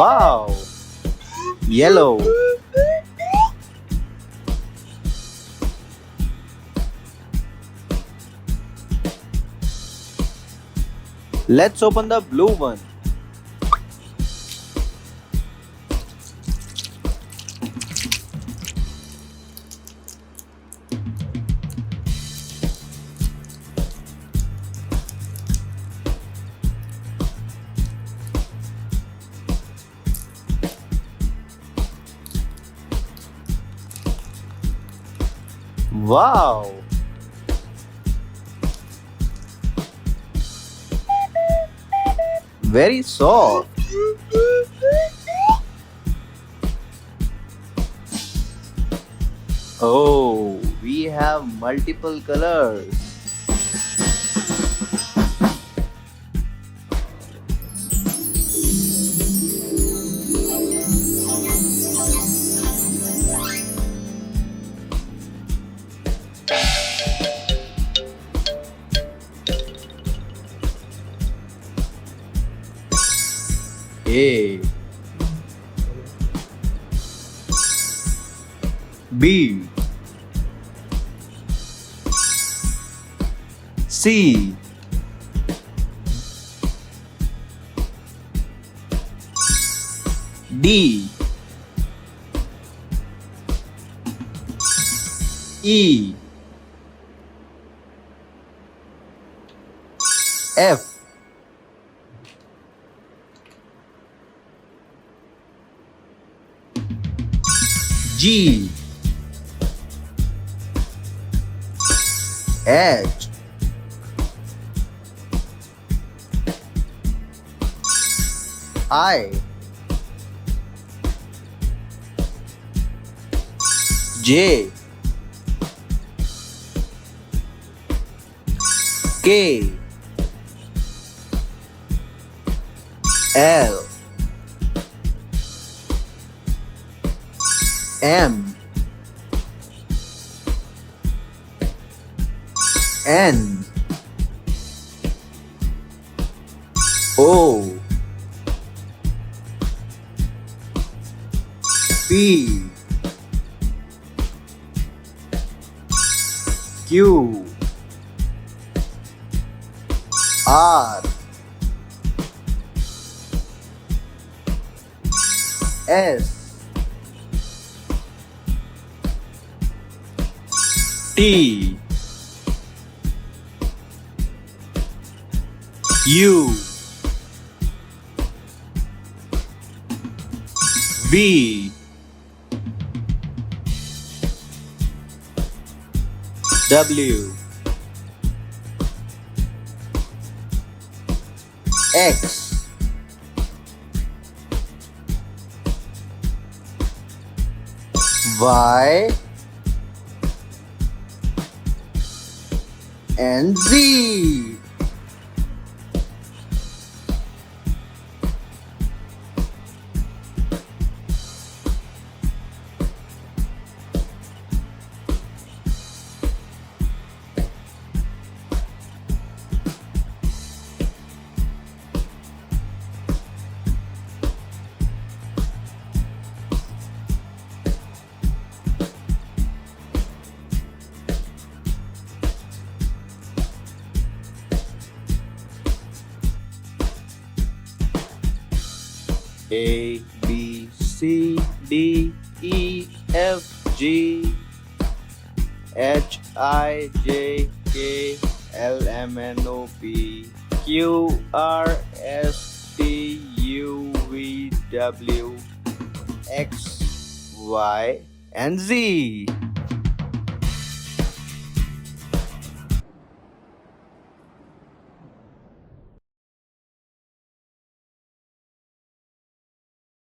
Wow! Yellow. Let's open the blue one. Wow! Very soft. Oh, we have multiple colors. A, B, C, D, E, F, G, H, I, J, K, L, M, N, O, P, Q, R, S, T, U, V, W, X, Y, and Z. A, B, C, D, E, F, G, H, I, J, K, L, M, N, O, P, Q, R, S, T, U, V, W, X, Y, and Z.